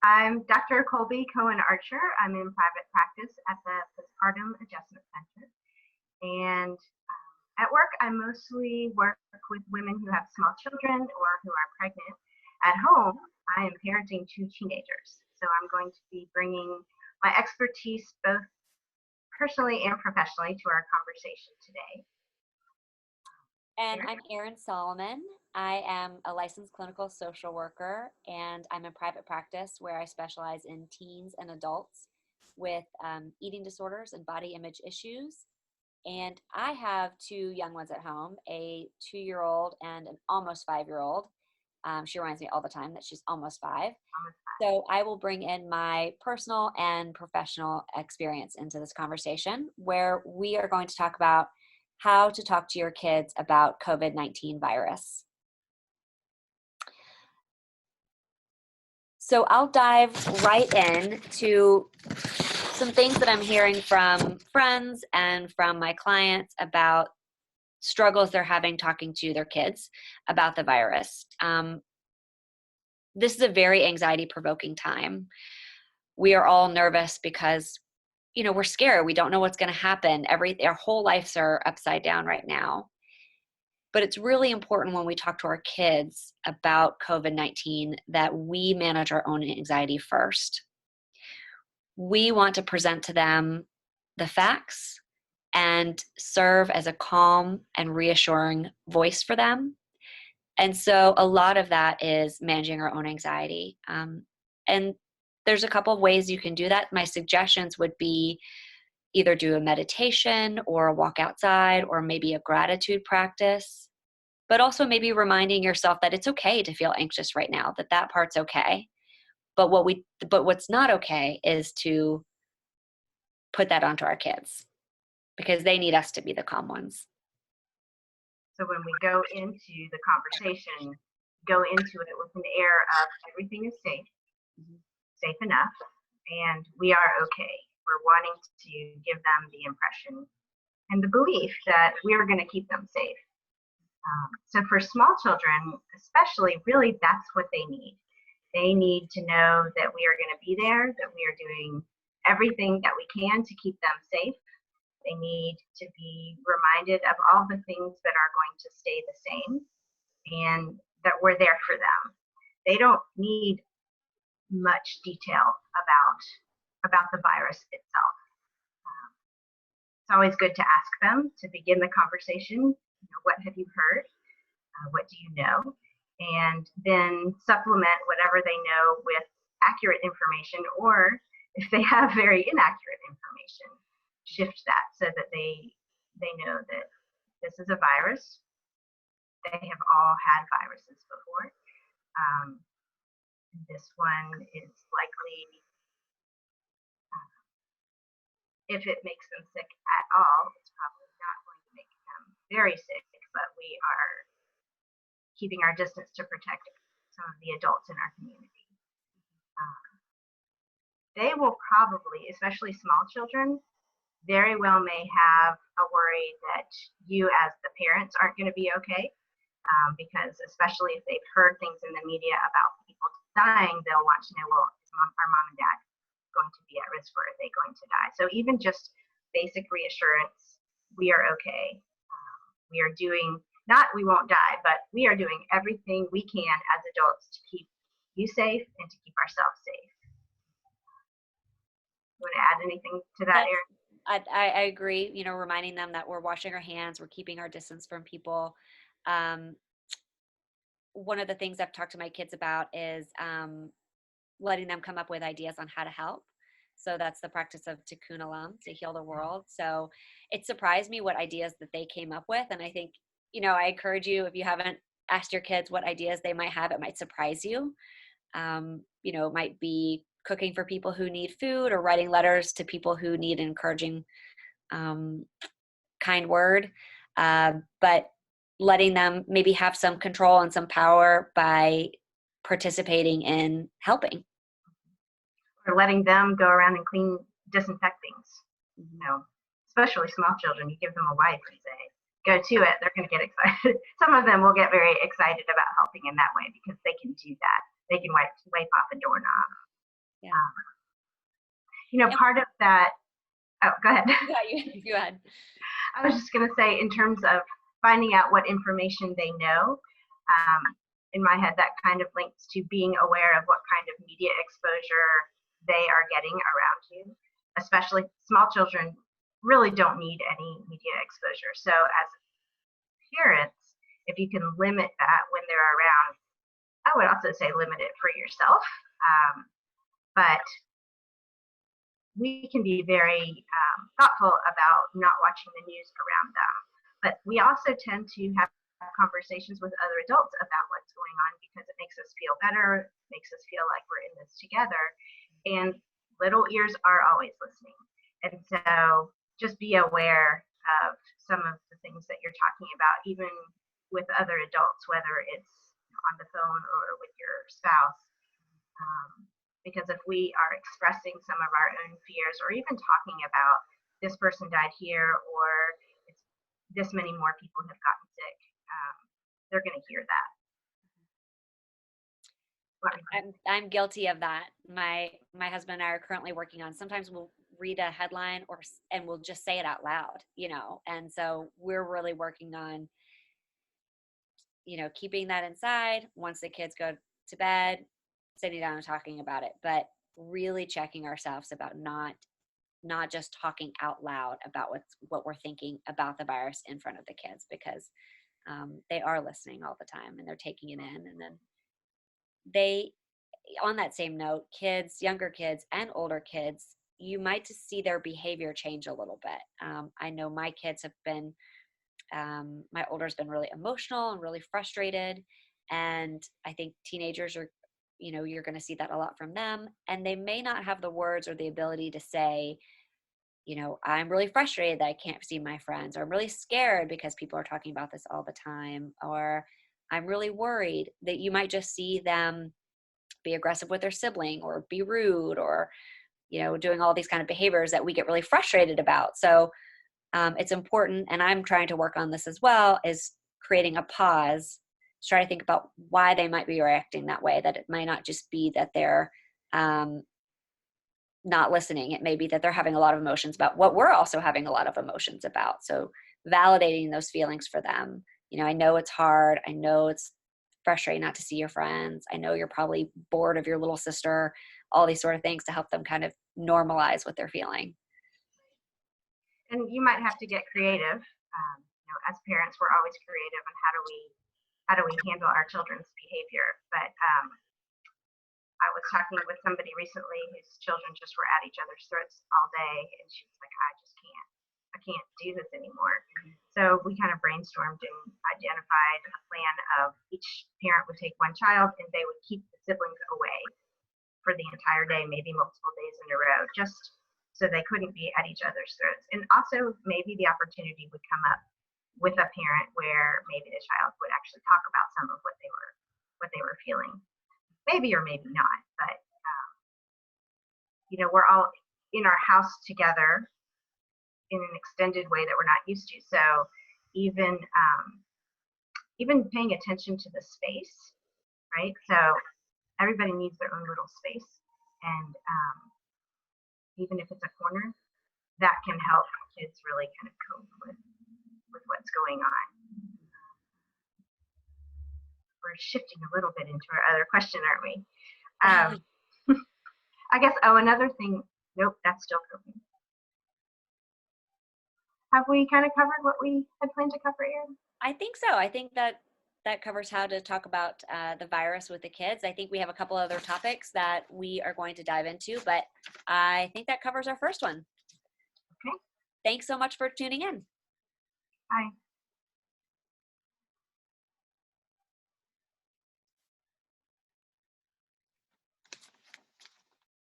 I'm Dr. Colby Cohen-Archer. I'm in private practice at the Postpartum Adjustment Center. And at work, I mostly work with women who have small children or who are pregnant. At home, I am parenting 2 teenagers. So I'm going to be bringing my expertise both personally and professionally to our conversation today. And I'm Erin Salomon. I am a licensed clinical social worker, and I'm in private practice where I specialize in teens and adults with eating disorders and body image issues. And I have 2 young ones at home, a 2-year-old and an almost 5-year-old. She reminds me all the time that she's almost 5. So I will bring in my personal and professional experience into this conversation, where we are going to talk about how to talk to your kids about COVID-19 virus. So I'll dive right in to some things that I'm hearing from friends and from my clients about struggles they're having talking to their kids about the virus. This is a very anxiety-provoking time. We are all nervous because, we're scared. We don't know what's going to happen. Our whole lives are upside down right now. But it's really important when we talk to our kids about COVID-19 that we manage our own anxiety first. We want to present to them the facts and serve as a calm and reassuring voice for them. And so a lot of that is managing our own anxiety. And there's a couple of ways you can do that. My suggestions would be either do a meditation or a walk outside or maybe a gratitude practice, but also maybe reminding yourself that it's okay to feel anxious right now, that part's okay. But what's not okay is to put that onto our kids because they need us to be the calm ones. So when we go into the conversation, go into it with an air of everything is safe, safe enough, and we are okay. We're wanting to give them the impression and the belief that we are going to keep them safe. So for small children, especially, really that's what they need. They need to know that we are going to be there, that we are doing everything that we can to keep them safe. They need to be reminded of all the things that are going to stay the same and that we're there for them. They don't need much detail about the virus itself. It's always good to ask them to begin the conversation, what have you heard? What do you know? And then supplement whatever they know with accurate information, or if they have very inaccurate information, shift that so that they know that this is a virus. They have all had viruses before. This one is likely, if it makes them sick at all, it's probably not going to make them very sick, but we are keeping our distance to protect some of the adults in our community. They will probably, especially small children, very well may have a worry that you as the parents aren't going to be okay, because especially if they've heard things in the media about people dying, they'll want to know, well, are mom and dad going to be at risk, or are they going to die? So even just basic reassurance, we are okay. We are doing, not we won't die, but we are doing everything we can as adults to keep you safe and to keep ourselves safe. You want to add anything to that, Erin? I agree, reminding them that we're washing our hands, we're keeping our distance from people. One of the things I've talked to my kids about is letting them come up with ideas on how to help. So that's the practice of Tikkun Olam, to heal the world. So it surprised me what ideas that they came up with. And I think, I encourage you, if you haven't asked your kids what ideas they might have, it might surprise you. It might be cooking for people who need food, or writing letters to people who need an encouraging, kind word. But letting them maybe have some control and some power by participating in helping. Or letting them go around and disinfect things. Especially small children, you give them a wipe and say, go to it, they're going to get excited. Some of them will get very excited about helping in that way because they can do that. They can wipe off a doorknob. Yeah. Part of that, oh, go ahead. Go ahead. I was just going to say, in terms of finding out what information they know, in my head, that kind of links to being aware of what kind of media exposure they are getting around you. Especially small children really don't need any media exposure. So as parents, if you can limit that when they're around, I would also say limit it for yourself. But we can be very thoughtful about not watching the news around them. But we also tend to have conversations with other adults about what's going on because it makes us feel better, makes us feel like we're in this together. And little ears are always listening. And so just be aware of some of the things that you're talking about, even with other adults, whether it's on the phone or with your spouse. Because if we are expressing some of our own fears or even talking about this person died here or this many more people have gotten sick, they're going to hear that. I'm guilty of that. My husband and I are currently working on, sometimes we'll read a headline and we'll just say it out loud, and so we're really working on, keeping that inside once the kids go to bed, sitting down and talking about it, but really checking ourselves about not just talking out loud about what we're thinking about the virus in front of the kids, because they are listening all the time and they're taking it in. And then on that same note, younger kids and older kids, you might just see their behavior change a little bit. I know my kids have been, my older's been really emotional and really frustrated. And I think teenagers are, you're going to see that a lot from them. And they may not have the words or the ability to say, I'm really frustrated that I can't see my friends, or I'm really scared because people are talking about this all the time, or I'm really worried. That you might just see them be aggressive with their sibling or be rude or, doing all these kind of behaviors that we get really frustrated about. So it's important, and I'm trying to work on this as well, is creating a pause to try to think about why they might be reacting that way, that it might not just be that they're not listening. It may be that they're having a lot of emotions about what we're also having a lot of emotions about. So validating those feelings for them. I know it's hard. I know it's frustrating not to see your friends. I know you're probably bored of your little sister, all these sort of things to help them kind of normalize what they're feeling. And you might have to get creative. As parents, we're always creative on how do we handle our children's behavior. But I was talking with somebody recently whose children just were at each other's throats all day, and she was like, I can't do this anymore. So we kind of brainstormed and identified a plan of each parent would take one child and they would keep the siblings away for the entire day, maybe multiple days in a row, just so they couldn't be at each other's throats. And also maybe the opportunity would come up with a parent where maybe the child would actually talk about some of what they were feeling. Maybe or maybe not, but we're all in our house together in an extended way that we're not used to. So even paying attention to the space, right? So everybody needs their own little space, and even if it's a corner, that can help kids really kind of cope with what's going on. We're shifting a little bit into our other question, aren't we? I guess, another thing, nope, that's still coping. Have we kind of covered what we had planned to cover, Erin? I think so. I think that covers how to talk about the virus with the kids. I think we have a couple other topics that we are going to dive into, but I think that covers our first one. Okay. Thanks so much for tuning in. Bye.